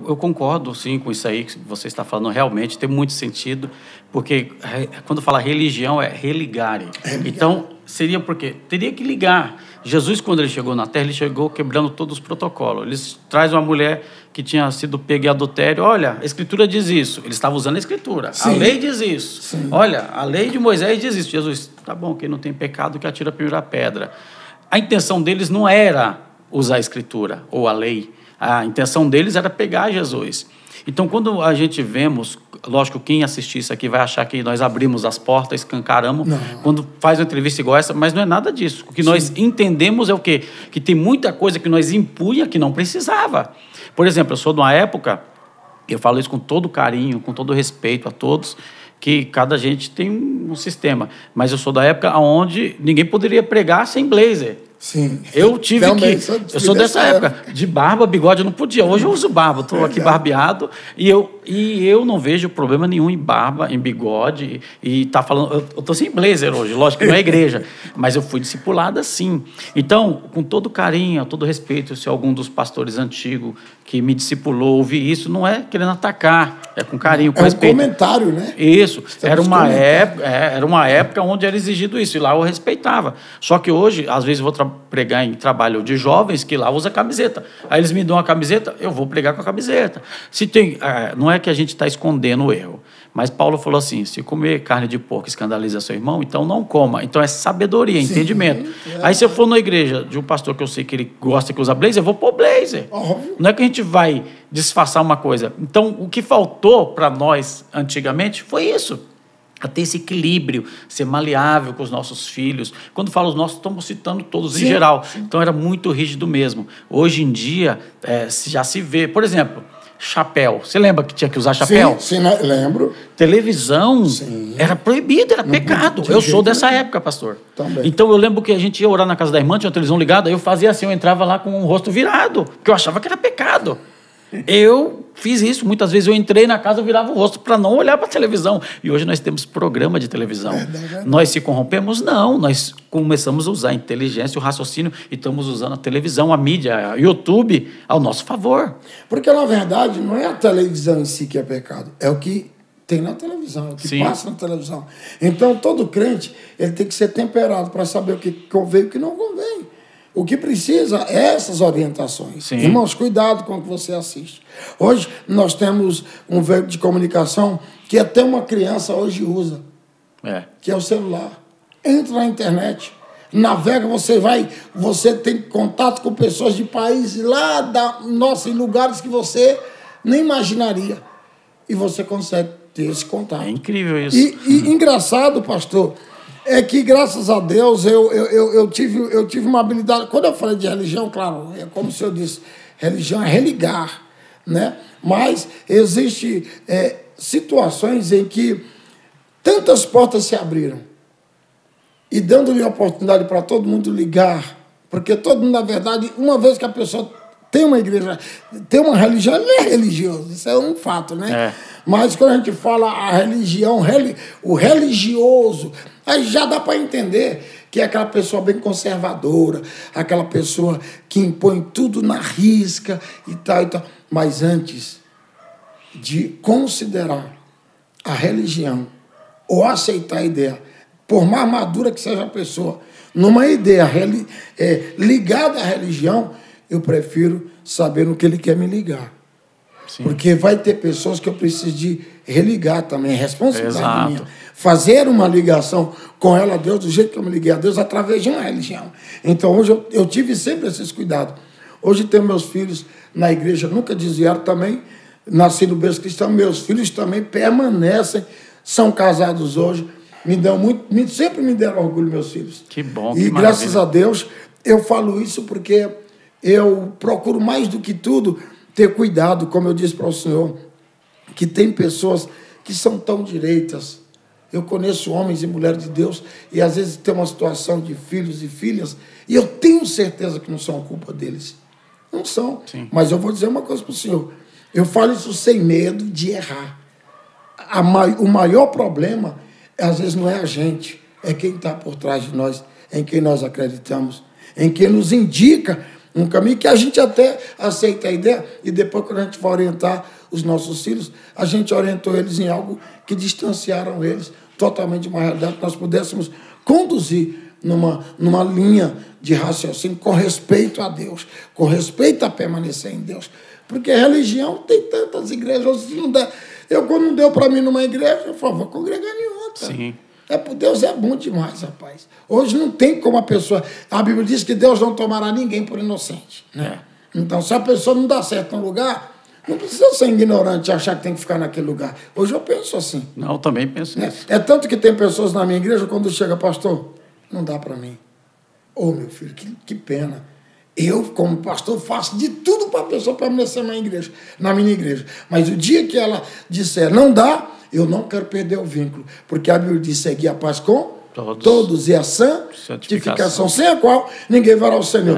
eu concordo, sim, com isso aí que você está falando. Realmente tem muito sentido, porque quando fala religião, é religare. Então, seria porque teria que ligar. Jesus, quando ele chegou na Terra, ele chegou quebrando todos os protocolos. Ele traz uma mulher que tinha sido pega em adultério. Olha, a Escritura diz isso. Ele estava usando a Escritura. Sim. A lei diz isso. Sim. Olha, a lei de Moisés diz isso. Jesus, tá bom, quem não tem pecado que atira a primeira pedra. A intenção deles não era usar a Escritura ou a lei. A intenção deles era pegar Jesus. Então, quando a gente vemos, lógico, quem assistir isso aqui vai achar que nós abrimos as portas, escancaramos, quando faz uma entrevista igual essa, mas não é nada disso. O que nós entendemos é o quê? Que tem muita coisa que nós impunha que não precisava. Por exemplo, eu sou de uma época, eu falo isso com todo carinho, com todo respeito a todos, que cada gente tem um sistema, mas eu sou da época onde ninguém poderia pregar sem blazer. Sim. Eu tive também, eu sou dessa época. De barba, bigode, eu não podia. Hoje eu uso barba, estou aqui barbeado e eu não vejo problema nenhum em barba, em bigode. E tá falando, eu estou sem blazer hoje, lógico que não é igreja, mas eu fui discipulado assim. Então, com todo carinho, todo respeito, se algum dos pastores antigos que me discipulou ouvir isso, não é querendo atacar, é com carinho, com respeito. É um comentário, né? Isso. Era uma época onde era exigido isso, e lá eu respeitava. Só que hoje, às vezes, eu vou pregar em trabalho de jovens que lá usa camiseta. Aí eles me dão uma camiseta, eu vou pregar com a camiseta. Se tem, não é que a gente está escondendo o erro, mas Paulo falou assim, se comer carne de porco escandaliza seu irmão, então não coma. Então é sabedoria, entendimento. Aí se eu for na igreja de um pastor que eu sei que ele gosta que usa blazer, eu vou pôr blazer. Não é que a gente vai disfarçar uma coisa. Então o que faltou para nós antigamente foi isso. A ter esse equilíbrio, ser maleável com os nossos filhos. Quando falo os nossos, estamos citando todos em geral. Então, era muito rígido mesmo. Hoje em dia, já se vê... Por exemplo, chapéu. Você lembra que tinha que usar chapéu? Sim, lembro. Televisão era proibido, era pecado. Eu sou dessa época, pastor. Também. Então, eu lembro que a gente ia orar na casa da irmã, tinha uma televisão ligada, eu fazia assim, eu entrava lá com o rosto virado, porque eu achava que era pecado. Eu fiz isso, muitas vezes eu entrei na casa, eu virava o rosto para não olhar para a televisão. E hoje nós temos programa de televisão. Nós se corrompemos? Não, nós começamos a usar a inteligência, o raciocínio, e estamos usando a televisão, a mídia, o YouTube, ao nosso favor. Porque, na verdade, não é a televisão em si que é pecado, é o que tem na televisão, é o que passa na televisão. Então, todo crente ele tem que ser temperado para saber o que convém e o que não convém. O que precisa é essas orientações. Irmãos, cuidado com o que você assiste. Hoje, nós temos um veículo de comunicação que até uma criança hoje usa, que é o celular. Entra na internet, navega, você tem contato com pessoas de países lá em lugares que você nem imaginaria. E você consegue ter esse contato. É incrível isso. E engraçado, pastor, é que, graças a Deus, eu tive uma habilidade... Quando eu falei de religião, claro, é como o senhor disse, religião é religar, né? Mas existem situações em que tantas portas se abriram e dando-lhe a oportunidade para todo mundo ligar, porque todo mundo, na verdade, uma vez que a pessoa tem uma igreja, tem uma religião, ele é religioso, isso é um fato, né? Mas quando a gente fala a religião, o religioso, aí já dá para entender que é aquela pessoa bem conservadora, aquela pessoa que impõe tudo na risca e tal, e tal. Mas antes de considerar a religião ou aceitar a ideia, por mais madura que seja a pessoa, numa ideia ligada à religião, eu prefiro saber no que ele quer me ligar. Porque vai ter pessoas que eu preciso de religar também, é responsabilidade minha. Fazer uma ligação com ela a Deus, do jeito que eu me liguei a Deus, através de uma religião. Então, hoje eu tive sempre esses cuidados. Hoje tenho meus filhos na igreja, nunca desviaram também, nasci no berço cristão, meus filhos também permanecem, são casados hoje, sempre me deram orgulho, meus filhos. Que bom, que maravilha. Graças a Deus, eu falo isso porque eu procuro mais do que tudo ter cuidado, como eu disse para o senhor, que tem pessoas que são tão direitas. Eu conheço homens e mulheres de Deus e às vezes tem uma situação de filhos e filhas e eu tenho certeza que não são culpa deles. Não são. Mas eu vou dizer uma coisa para o senhor. Eu falo isso sem medo de errar. O maior problema, às vezes, não é a gente, é quem está por trás de nós, em quem nós acreditamos, em quem nos indica Um caminho que a gente até aceita a ideia, e depois, quando a gente vai orientar os nossos filhos, a gente orientou eles em algo que distanciaram eles totalmente de uma realidade que nós pudéssemos conduzir numa linha de raciocínio com respeito a Deus, com respeito a permanecer em Deus. Porque religião tem tantas igrejas. Quando não deu para mim numa igreja, eu falo, vou congregar em outra. Sim. Deus é bom demais, rapaz. Hoje não tem como a pessoa... A Bíblia diz que Deus não tomará ninguém por inocente. Né? Então, se a pessoa não dá certo no lugar, não precisa ser ignorante e achar que tem que ficar naquele lugar. Hoje eu penso assim. Não, eu também penso nisso. É tanto que tem pessoas na minha igreja, quando chega, pastor, não dá para mim. Ô, meu filho, que pena. Eu, como pastor, faço de tudo para a pessoa permanecer na minha igreja. Mas o dia que ela disser não dá, eu não quero perder o vínculo. Porque a Bíblia diz seguir a paz com todos e a santificação, sem a qual ninguém verá o Senhor.